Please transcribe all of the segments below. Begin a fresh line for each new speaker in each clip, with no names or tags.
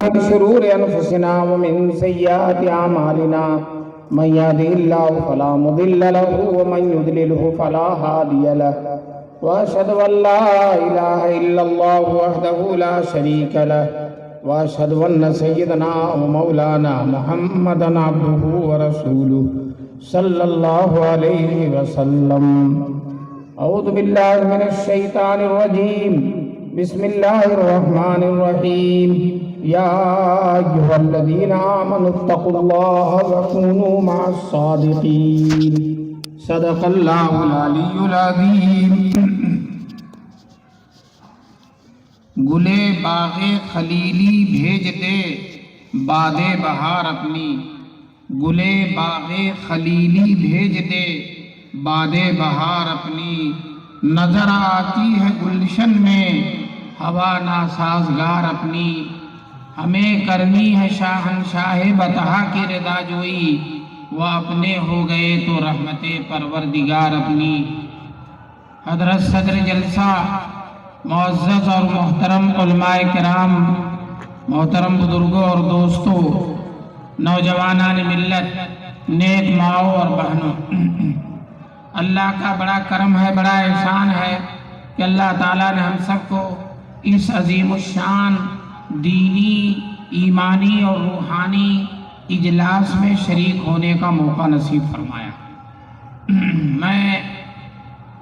من شرور أنفسنا ومن سيئات أعمالنا من يهده الله فلا مضل له ومن يضلله فلا هادي له وأشهد أن لا إله إلا الله وحده لا شريك له وأشهد أن سيدنا ومولانا محمدا عبده ورسوله صلى الله عليه وسلم. أعوذ بالله من الشيطان الرجيم. بسم الله الرحمن الرحيم. يا أيها الذين آمنوا اتقوا الله وكونوا مع الصادقين. صدق الله العلي العظيم. گلے باغ خلیلی بھیج دے باد بہار اپنی، گلے باغ خلیلی بھیج دے باد بہار اپنی، نظر آتی ہے گلشن میں ہوا ناسازگار اپنی، ہمیں کرنی ہے شاہنشاہ بطحا کی رضا جوئی، وہ اپنے ہو گئے تو رحمت پروردگار اپنی. حضرت صدر جلسہ، معزز اور محترم علماء کرام، محترم بزرگوں اور دوستوں، نوجوانان ملت، نیک ماؤں اور بہنوں، اللہ کا بڑا کرم ہے، بڑا احسان ہے کہ اللہ تعالیٰ نے ہم سب کو اس عظیم الشان دینی، ایمانی اور روحانی اجلاس میں شریک ہونے کا موقع نصیب فرمایا. میں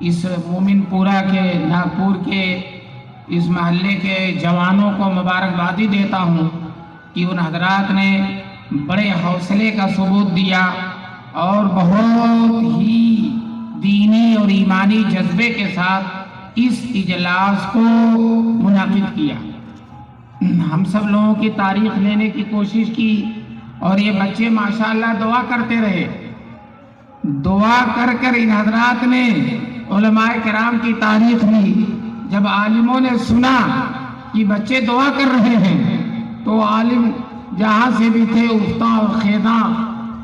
اس مومن پورہ کے ناگپور کے اس محلے کے جوانوں کو مبارکبادی دیتا ہوں کہ ان حضرات نے بڑے حوصلے کا ثبوت دیا اور بہت ہی دینی اور ایمانی جذبے کے ساتھ اس اجلاس کو منعقد کیا. ہم سب لوگوں کی تاریخ لینے کی کوشش کی اور یہ بچے ماشاءاللہ دعا کرتے رہے. دعا کر کر ان حضرات نے علماء کرام کی تاریخ لی. جب عالموں نے سنا کہ بچے دعا کر رہے ہیں تو عالم جہاں سے بھی تھے افتاں اور خیزاں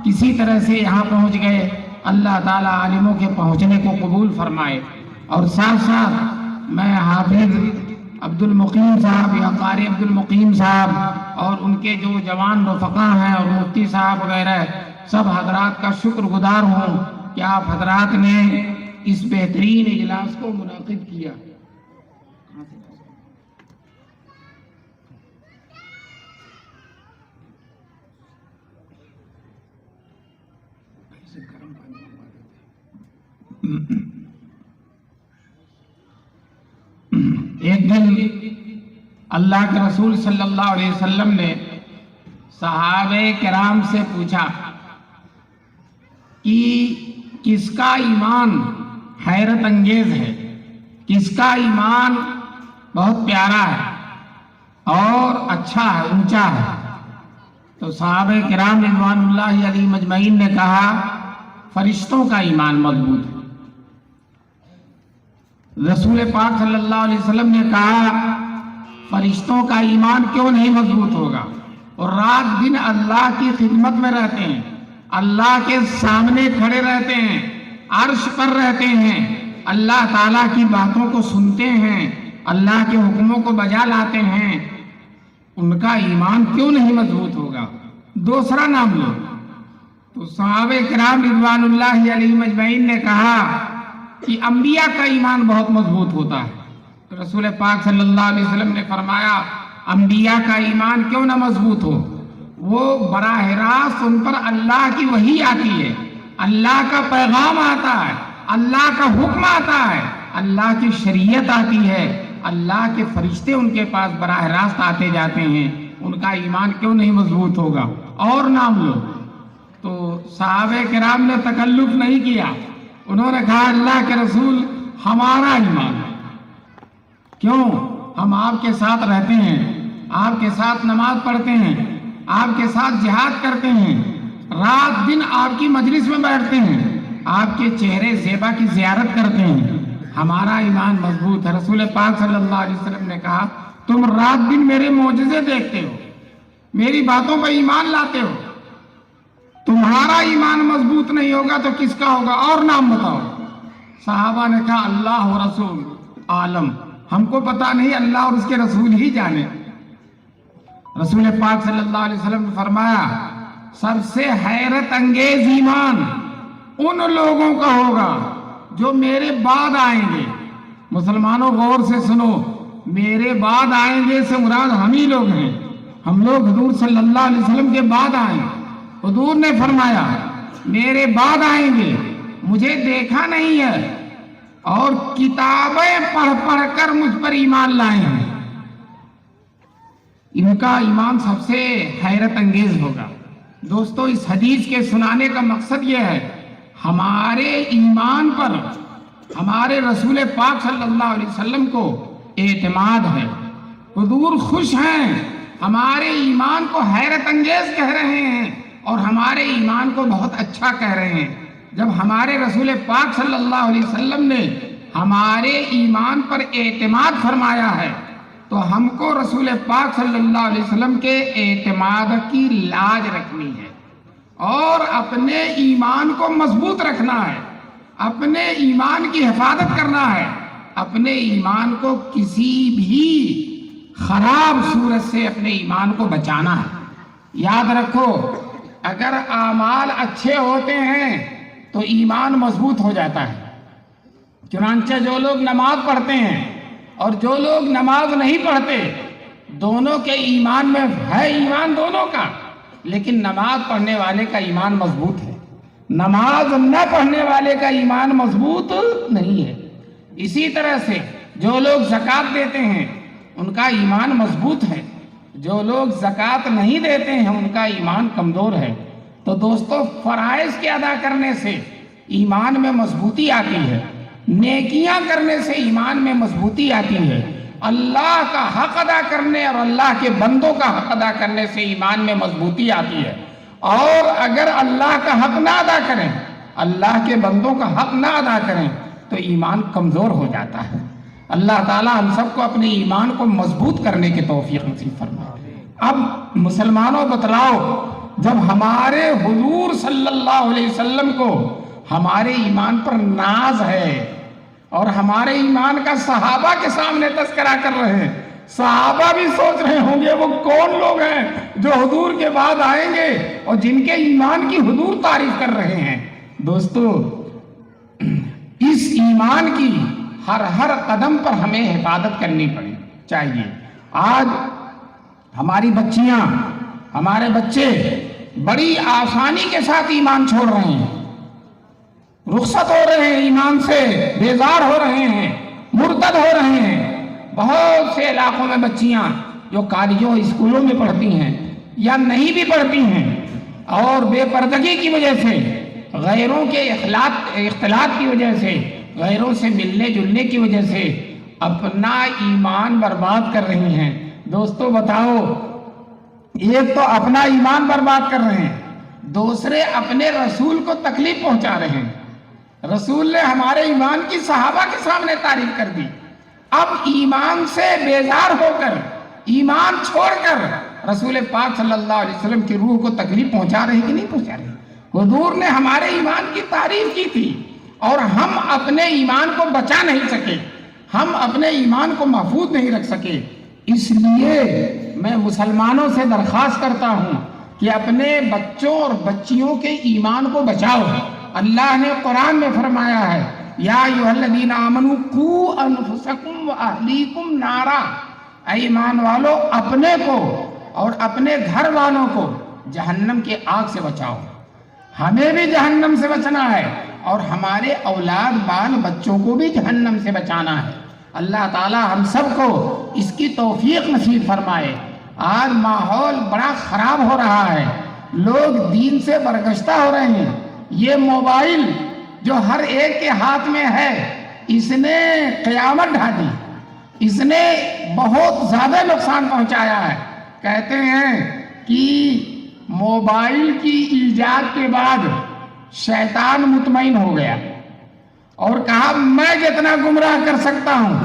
کسی طرح سے یہاں پہنچ گئے. اللہ تعالیٰ عالموں کے پہنچنے کو قبول فرمائے. اور ساتھ ساتھ میں حافظ عبد المقیم صاحب یا قاری عبد المقیم صاحب اور ان کے جو جوان رفقا ہیں اور مفتی صاحب وغیرہ سب حضرات کا شکر گزار ہوں کہ آپ حضرات نے اس بہترین اجلاس کو منعقد کیا. ایک دن اللہ کے رسول صلی اللہ علیہ وسلم نے صحابہ کرام سے پوچھا کہ کس کا ایمان حیرت انگیز ہے، کس کا ایمان بہت پیارا ہے اور اچھا ہے، اونچا ہے. تو صحابہ کرام رضوان اللہ علیہ مجمعین نے کہا فرشتوں کا ایمان مضبوط ہے. رسول پاک صلی اللہ علیہ وسلم نے کہا فرشتوں کا ایمان کیوں نہیں مضبوط ہوگا؟ اور رات دن اللہ کی خدمت میں رہتے ہیں، اللہ کے سامنے کھڑے رہتے ہیں، عرش پر رہتے ہیں، اللہ تعالیٰ کی باتوں کو سنتے ہیں، اللہ کے حکموں کو بجا لاتے ہیں، ان کا ایمان کیوں نہیں مضبوط ہوگا؟ دوسرا نام لو. تو صحابہ کرام رضوان اللہ علیہ مجمعین نے کہا کہ انبیاء کا ایمان بہت مضبوط ہوتا ہے. تو رسول پاک صلی اللہ علیہ وسلم نے فرمایا انبیاء کا ایمان کیوں نہ مضبوط ہو؟ وہ براہ راست ان پر اللہ کی وحی آتی ہے، اللہ کا پیغام آتا ہے، اللہ کا حکم آتا ہے، اللہ کی شریعت آتی ہے، اللہ کے فرشتے ان کے پاس براہ راست آتے جاتے ہیں. ان کا ایمان کیوں نہیں مضبوط ہوگا؟ اور نام لو. تو صحابہ کرام نے تکلف نہیں کیا، انہوں نے کہا اللہ کے رسول ہمارا ایمان. کیوں؟ ہم آپ کے ساتھ رہتے ہیں، آپ کے ساتھ نماز پڑھتے ہیں، آپ کے ساتھ جہاد کرتے ہیں، رات دن آپ کی مجلس میں بیٹھتے ہیں، آپ کے چہرے زیبا کی زیارت کرتے ہیں، ہمارا ایمان مضبوط ہے. رسول پاک صلی اللہ علیہ وسلم نے کہا تم رات دن میرے معجزے دیکھتے ہو، میری باتوں پر ایمان لاتے ہو، تمہارا ایمان مضبوط نہیں ہوگا تو کس کا ہوگا؟ اور نام بتاؤ. صحابہ نے کہا اللہ و رسول عالم، ہم کو پتا نہیں، اللہ اور اس کے رسول ہی جانے. رسول پاک صلی اللہ علیہ وسلم نے فرمایا سب سے حیرت انگیز ایمان ان لوگوں کا ہوگا جو میرے بعد آئیں گے۔ مسلمانوں غور سے سنو، میرے بعد آئیں گے سے مراد ہم ہی لوگ ہیں، ہم لوگ حضور صلی اللہ علیہ وسلم کے بعد آئیں۔ حضور نے فرمایا میرے بعد آئیں گے، مجھے دیکھا نہیں ہے اور کتابیں پڑھ پڑھ کر مجھ پر ایمان لائے ہیں، ان کا ایمان سب سے حیرت انگیز ہوگا۔ دوستو اس حدیث کے سنانے کا مقصد یہ ہے ہمارے ایمان پر ہمارے رسول پاک صلی اللہ علیہ وسلم کو اعتماد ہے۔ حضور خوش ہیں، ہمارے ایمان کو حیرت انگیز کہہ رہے ہیں اور ہمارے ایمان کو بہت اچھا کہہ رہے ہیں۔ جب ہمارے رسول پاک صلی اللہ علیہ وسلم نے ہمارے ایمان پر اعتماد فرمایا ہے تو ہم کو رسول پاک صلی اللہ علیہ وسلم کے اعتماد کی لاج رکھنی ہے اور اپنے ایمان کو مضبوط رکھنا ہے، اپنے ایمان کی حفاظت کرنا ہے، اپنے ایمان کو کسی بھی خراب صورت سے اپنے ایمان کو بچانا ہے۔ یاد رکھو اگر اعمال اچھے ہوتے ہیں تو ایمان مضبوط ہو جاتا ہے۔ چنانچہ جو لوگ نماز پڑھتے ہیں اور جو لوگ نماز نہیں پڑھتے دونوں کے ایمان میں ہے ایمان دونوں کا، لیکن نماز پڑھنے والے کا ایمان مضبوط ہے، نماز نہ پڑھنے والے کا ایمان مضبوط نہیں ہے۔ اسی طرح سے جو لوگ زکوٰۃ دیتے ہیں ان کا ایمان مضبوط ہے، جو لوگ زکوٰۃ نہیں دیتے ہیں ان کا ایمان کمزور ہے۔ تو دوستو فرائض کے ادا کرنے سے ایمان میں مضبوطی آتی ہے، نیکیاں کرنے سے ایمان میں مضبوطی آتی ہے، اللہ کا حق ادا کرنے اور اللہ کے بندوں کا حق ادا کرنے سے ایمان میں مضبوطی آتی ہے۔ اور اگر اللہ کا حق نہ ادا کریں، اللہ کے بندوں کا حق نہ ادا کریں تو ایمان کمزور ہو جاتا ہے۔ اللہ تعالیٰ ہم سب کو اپنے ایمان کو مضبوط کرنے کی توفیق نصیب فرمائے۔ اب مسلمانوں بتلاؤ، جب ہمارے حضور صلی اللہ علیہ وسلم کو ہمارے ایمان پر ناز ہے اور ہمارے ایمان کا صحابہ کے سامنے تذکرہ کر رہے ہیں، صحابہ بھی سوچ رہے ہوں گے وہ کون لوگ ہیں جو حضور کے بعد آئیں گے اور جن کے ایمان کی حضور تعریف کر رہے ہیں۔ دوستو اس ایمان کی ہر قدم پر ہمیں حفاظت کرنی چاہیے۔ آج ہماری بچیاں، ہمارے بچے بڑی آسانی کے ساتھ ایمان چھوڑ رہے ہیں، رخصت ہو رہے ہیں، ایمان سے بیزار ہو رہے ہیں، مرتد ہو رہے ہیں۔ بہت سے علاقوں میں بچیاں جو کالجوں اسکولوں میں پڑھتی ہیں یا نہیں بھی پڑھتی ہیں اور بے پردگی کی وجہ سے، غیروں کے اختلاط کی وجہ سے، غیروں سے ملنے جلنے کی وجہ سے اپنا ایمان برباد کر رہی ہیں۔ دوستو بتاؤ، ایک تو اپنا ایمان برباد کر رہے ہیں، دوسرے اپنے رسول کو تکلیف پہنچا رہے ہیں۔ رسول نے ہمارے ایمان کی صحابہ کے سامنے تعریف کر دی، اب ایمان سے بیزار ہو کر، ایمان چھوڑ کر رسول پاک صلی اللہ علیہ وسلم کی روح کو تکلیف پہنچا رہے کہ نہیں پہنچا رہے؟ حضور نے ہمارے ایمان کی تعریف کی تھی اور ہم اپنے ایمان کو بچا نہیں سکے، ہم اپنے ایمان کو محفوظ نہیں رکھ سکے۔ اس لیے میں مسلمانوں سے درخواست کرتا ہوں کہ اپنے بچوں اور بچیوں کے ایمان کو بچاؤ۔ اللہ نے قرآن میں فرمایا ہے یا ایھا الذین آمنوا قوا انفسکم واہلیکم نارا، اے ایمان والو اپنے کو اور اپنے گھر والوں کو جہنم کی آگ سے بچاؤ۔ ہمیں بھی جہنم سے بچنا ہے اور ہمارے اولاد بال بچوں کو بھی جہنم سے بچانا ہے۔ اللہ تعالی ہم سب کو اس کی توفیق نصیب فرمائے۔ آج ماحول بڑا خراب ہو رہا ہے، لوگ دین سے برگشتہ ہو رہے ہیں۔ یہ موبائل جو ہر ایک کے ہاتھ میں ہے، اس نے قیامت ڈھا دی، اس نے بہت زیادہ نقصان پہنچایا ہے۔ کہتے ہیں کہ موبائل کی ایجاد کے بعد شیطان مطمئن ہو گیا اور کہا میں جتنا گمراہ کر سکتا ہوں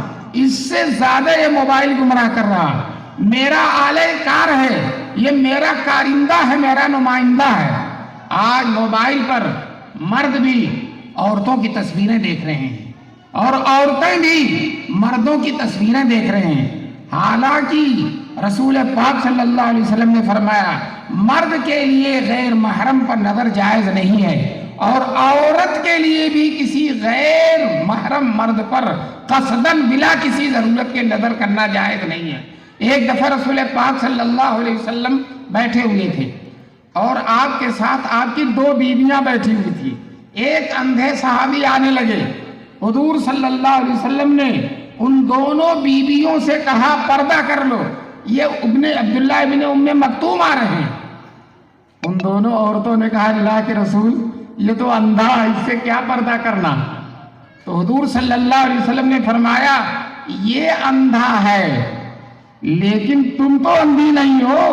اس سے زیادہ یہ موبائل گمراہ کر رہا، میرا آلہ کار ہے، یہ میرا کارندہ ہے، میرا نمائندہ ہے۔ آج موبائل پر مرد بھی عورتوں کی تصویریں دیکھ رہے ہیں اور عورتیں بھی مردوں کی تصویریں دیکھ رہے ہیں، حالانکہ رسول پاک صلی اللہ علیہ وسلم نے فرمایا مرد کے لیے غیر محرم پر نظر جائز نہیں ہے، اور عورت کے لیے بھی کسی غیر محرم مرد پر قصداً بلا کسی ضرورت کے نظر کرنا جائز نہیں ہے۔ ایک دفعہ رسول پاک صلی اللہ علیہ وسلم بیٹھے ہوئے تھے اور آپ کے ساتھ آپ کی 2 بیویاں بیٹھی ہوئی تھی۔ ایک اندھے صحابی آنے لگے، حضور صلی اللہ علیہ وسلم نے ان دونوں بیویوں سے کہا پردہ کر لو، یہ عبداللہ ابن ام مکتوم آ رہے ہیں۔ ان دونوں عورتوں نے کہا اللہ کے رسول یہ تو اندھا ہے، اس سے کیا پردہ کرنا؟ تو حضور صلی اللہ علیہ وسلم نے فرمایا یہ اندھا ہے لیکن تم تو اندھی نہیں ہو،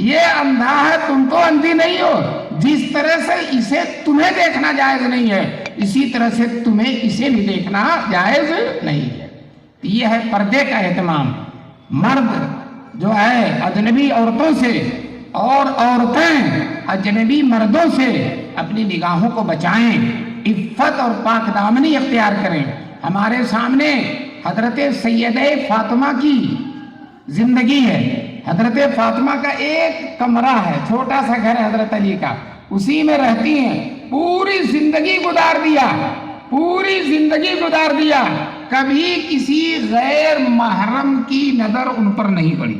یہ اندھا ہے تم تو اندھی نہیں ہو، جس طرح سے اسے تمہیں دیکھنا جائز نہیں ہے اسی طرح سے تمہیں اسے بھی دیکھنا جائز نہیں ہے۔ یہ ہے پردے کا اہتمام۔ مرد جو ہے اجنبی عورتوں سے اور عورتیں اجنبی مردوں سے اپنی نگاہوں کو بچائیں، عفت اور پاک دامنی اختیار کریں۔ ہمارے سامنے حضرت سیدہ فاطمہ کی زندگی ہے۔ حضرت فاطمہ کا ایک کمرہ ہے، چھوٹا سا گھر ہے حضرت علی کا، اسی میں رہتی ہیں، پوری زندگی گزار دیا، کبھی کسی غیر محرم کی نظر ان پر نہیں پڑی۔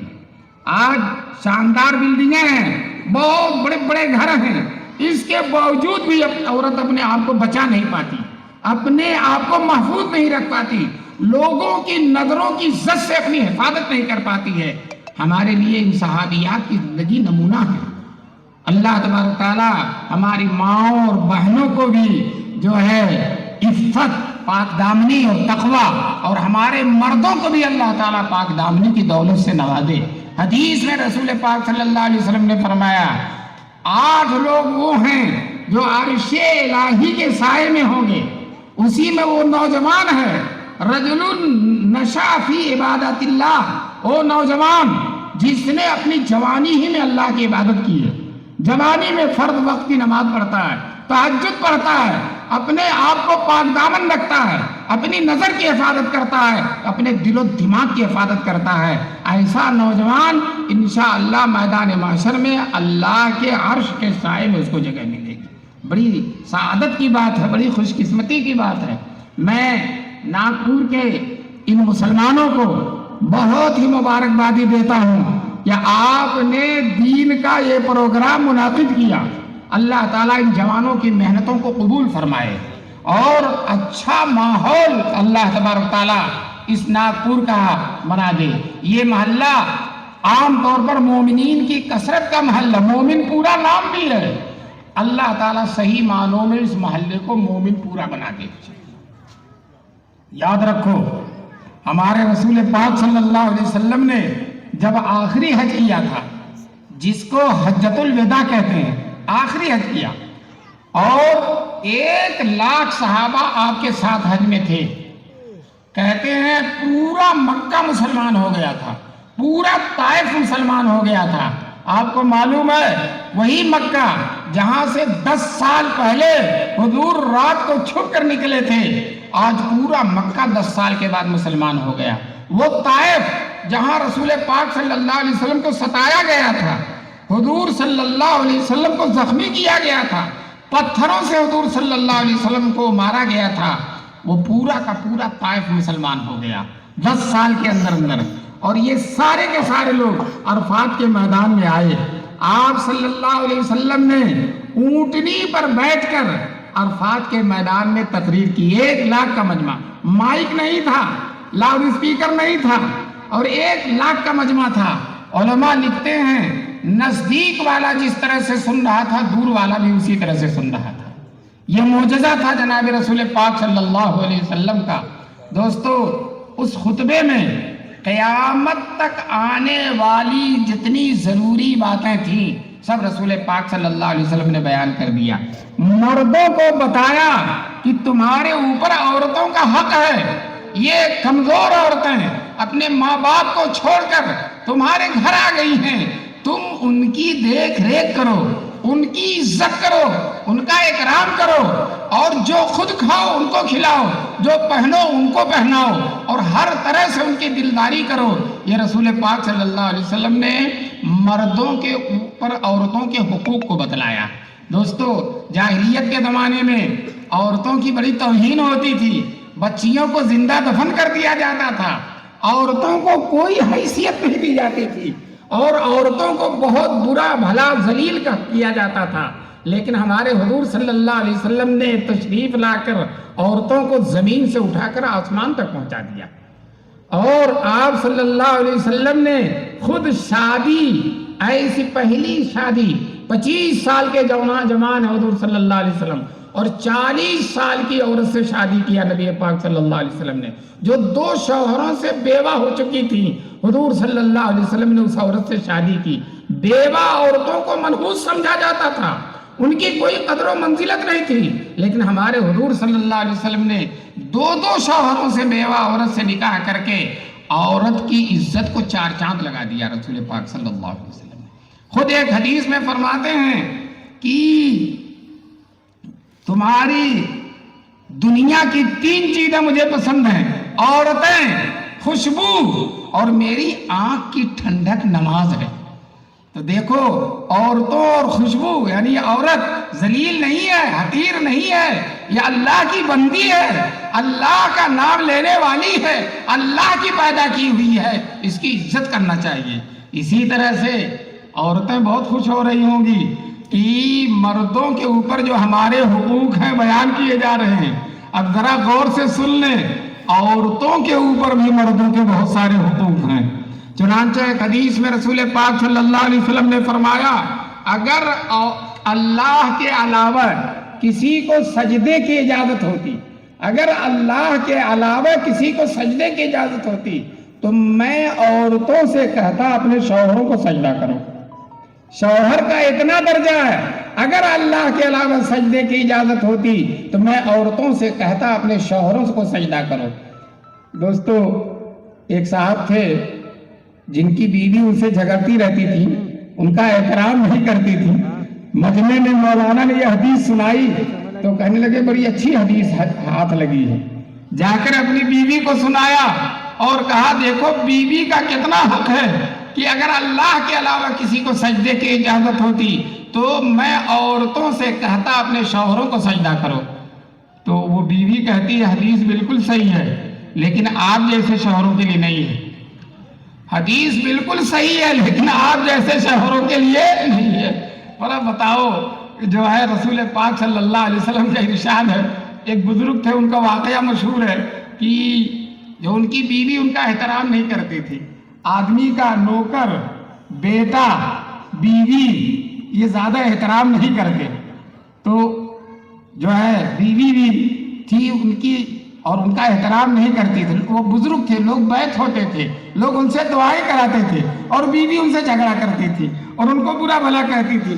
آج شاندار بلڈنگیں ہیں، بہت بڑے بڑے گھر ہیں، اس کے باوجود بھی عورت اپنے آپ کو بچا نہیں پاتی، اپنے آپ کو محفوظ نہیں رکھ پاتی، لوگوں کی نظروں کی زد سے اپنی حفاظت نہیں کر پاتی ہے۔ ہمارے لیے ان صحابیات کی زندگی نمونہ ہے۔ اللہ تبارک تعالیٰ ہماری ماؤں اور بہنوں کو بھی جو ہے عفت، پاک دامنی اور تقوی، اور ہمارے مردوں کو بھی اللہ تعالیٰ پاک دامنی کی دولت سے نوازے۔ حدیث میں رسول پاک صلی اللہ علیہ وسلم نے فرمایا 8 لوگ وہ ہیں جو عرش الہی کے سائے میں ہوں گے، اسی میں وہ نوجوان ہے رجل نشأ فی عبادت اللہ، وہ نوجوان جس نے اپنی جوانی ہی میں اللہ کی عبادت کی ہے، جوانی میں فرض وقت کی نماز پڑھتا ہے، تہجد پڑھتا ہے، اپنے آپ کو پاک دامن رکھتا ہے، اپنی نظر کی حفاظت کرتا ہے، اپنے دل و دماغ کی حفاظت کرتا ہے۔ ایسا نوجوان انشاءاللہ میدان محشر میں اللہ کے عرش کے سائے میں اس کو جگہ ملے گی۔ بڑی سعادت کی بات ہے، بڑی خوش قسمتی کی بات ہے۔ میں ناگپور کے ان مسلمانوں کو بہت ہی مبارکبادی دیتا ہوں کہ آپ نے دین کا یہ پروگرام منعقد کیا۔ اللہ تعالیٰ ان جوانوں کی محنتوں کو قبول فرمائے اور اچھا ماحول اللہ تبارک تعالیٰ اس ناگپور کا بنا دے۔ یہ محلہ عام طور پر مومنین کی کثرت کا محلہ، مومن پورا نام بھی ہے، اللہ تعالیٰ صحیح معنوں میں اس محلے کو مومن پورا بنا دے۔ یاد رکھو ہمارے رسول پاک صلی اللہ علیہ وسلم نے جب آخری حج کیا تھا، جس کو حجۃ الوداع کہتے ہیں، آخری حج کیا، اور 1 لاکھ صحابہ آپ کے ساتھ حج میں تھے، کہتے ہیں پورا مکہ مسلمان ہو گیا تھا، پورا طائف مسلمان ہو گیا تھا۔ آپ کو معلوم ہے وہی مکہ جہاں سے 10 سال پہلے حضور رات کو چھپ کر نکلے تھے، آج پورا مکہ 10 سال کے بعد مسلمان ہو گیا۔ وہ طائف جہاں رسول پاک صلی اللہ علیہ وسلم کو ستایا گیا تھا، حضور صلی اللہ علیہ وسلم کو زخمی کیا گیا تھا، پتھروں سے حضور صلی اللہ علیہ وسلم کو مارا گیا تھا، وہ پورا کا پورا طائف مسلمان ہو گیا 10 سال کے اندر۔ اور یہ سارے کے سارے لوگ عرفات کے میدان میں آئے، آپ صلی اللہ علیہ وسلم نے اونٹنی پر بیٹھ کر عرفات کے میدان میں تقریر کی۔ 1 لاکھ کا مجمع، مائک نہیں تھا، لاؤڈ اسپیکر نہیں تھا، اور 1 لاکھ کا مجمع تھا۔ علماء لکھتے ہیں نزدیک والا جس طرح سے سن رہا تھا، دور والا بھی اسی طرح سے سن رہا تھا۔ یہ معجزہ تھا جناب رسول پاک صلی اللہ علیہ وسلم کا۔ دوستو، اس خطبے میں قیامت تک آنے والی جتنی ضروری باتیں تھیں سب رسول پاک صلی اللہ علیہ وسلم نے بیان کر دیا۔ مردوں کو بتایا کہ تمہارے اوپر عورتوں کا حق ہے، یہ کمزور عورتیں اپنے ماں باپ کو چھوڑ کر تمہارے گھر آ گئی ہیں، تم ان کی دیکھ ریکھ کرو، ان کی عزت کرو، ان کا اکرام کرو، اور جو خود کھاؤ ان کو کھلاؤ، جو پہنو ان کو پہناؤ، اور ہر طرح سے ان کی دلداری کرو۔ یہ رسول پاک صلی اللہ علیہ وسلم نے مردوں کے اوپر عورتوں کے حقوق کو بتلایا۔ دوستو، جاہلیت کے زمانے میں عورتوں کی بڑی توہین ہوتی تھی، بچیوں کو زندہ دفن کر دیا جاتا تھا، عورتوں کو کوئی حیثیت نہیں دی جاتی تھی، اور عورتوں کو بہت برا بھلا ذلیل کیا جاتا تھا۔ لیکن ہمارے حضور صلی اللہ علیہ وسلم نے تشریف لا کر عورتوں کو زمین سے اٹھا کر آسمان تک پہنچا دیا، اور آپ صلی اللہ علیہ وسلم نے خود شادی، ایسی پہلی شادی 25 سال کے جوان حضور صلی اللہ علیہ وسلم اور 40 سال کی عورت سے شادی کیا نبی پاک صلی اللہ علیہ وسلم نے، جو 2 شوہروں سے بیوہ ہو چکی تھی۔ حضور صلی اللہ علیہ وسلم نے اس عورت سے شادی کی۔ بیوہ عورتوں کو منحوس سمجھا جاتا تھا، ان کی کوئی قدر و منزلت نہیں تھی، لیکن ہمارے حضور صلی اللہ علیہ وسلم نے 2 شوہروں سے بیوہ عورت سے نکاح کر کے عورت کی عزت کو 4 چاند لگا دیا رسول پاک صلی اللہ علیہ وسلم نے۔ خود ایک حدیث میں فرماتے ہیں کہ تمہاری دنیا کی 3 چیزیں مجھے پسند ہیں: عورتیں، خوشبو اور میری آنکھ کی ٹھنڈک نماز ہے۔ تو دیکھو، عورتوں اور خوشبو، یعنی عورت ذلیل نہیں ہے، حقیر نہیں ہے، یہ اللہ کی بندی ہے، اللہ کا نام لینے والی ہے، اللہ کی پیدا کی ہوئی ہے، اس کی عزت کرنا چاہیے۔ اسی طرح سے عورتیں بہت خوش ہو رہی ہوں گی کہ مردوں کے اوپر جو ہمارے حقوق ہیں بیان کیے جا رہے ہیں۔ اب ذرا غور سے سن لیں، عورتوں کے اوپر بھی مردوں کے بہت سارے حقوق ہیں۔ چنانچہ ایک حدیث میں رسول پاک صلی اللہ علیہ وسلم نے فرمایا، اگر اللہ کے علاوہ کسی کو سجدے کی اجازت ہوتی، اگر اللہ کے علاوہ کسی کو سجدے کی اجازت ہوتی تو میں عورتوں سے کہتا اپنے شوہروں کو سجدہ کرو۔ شوہر کا اتنا درجہ ہے، اگر اللہ کے علاوہ سجدے کی اجازت ہوتی تو میں عورتوں سے کہتا اپنے شوہروں کو سجدہ کرو۔ دوستو، ایک صاحب تھے جن کی بیوی ان سے جھگڑتی رہتی تھی، ان کا احترام نہیں کرتی تھی۔ مجمع میں مولانا نے یہ حدیث سنائی تو کہنے لگے بڑی اچھی حدیث ہاتھ لگی ہے۔ جا کر اپنی بیوی کو سنایا اور کہا، دیکھو بیوی کا کتنا حق ہے کہ اگر اللہ کے علاوہ کسی کو سجدے کی اجازت ہوتی تو میں عورتوں سے کہتا اپنے شوہروں کو سجدہ کرو۔ تو وہ بیوی کہتی ہے، حدیث بالکل صحیح ہے لیکن آپ جیسے شوہروں کے لیے نہیں ہے۔ حدیث بالکل صحیح ہے لیکن آپ جیسے شوہروں کے لیے نہیں ہے۔ اور اب بتاؤ، جو ہے رسول پاک صلی اللہ علیہ وسلم کا ارشاد ہے، ایک بزرگ تھے، ان کا واقعہ مشہور ہے کہ جو ان کی بیوی ان کا احترام نہیں کرتی تھی۔ آدمی کا نوکر، بیٹا، بیوی یہ زیادہ احترام نہیں کرتے، تو جو ہے بیوی بھی تھی ان کی اور ان کا احترام نہیں کرتی تھی۔ وہ بزرگ تھے، لوگ بیعت ہوتے تھے، لوگ ان سے دعائیں کراتے تھے، اور بیوی ان سے جھگڑا کرتی تھی اور ان کو برا بھلا کہتی تھی۔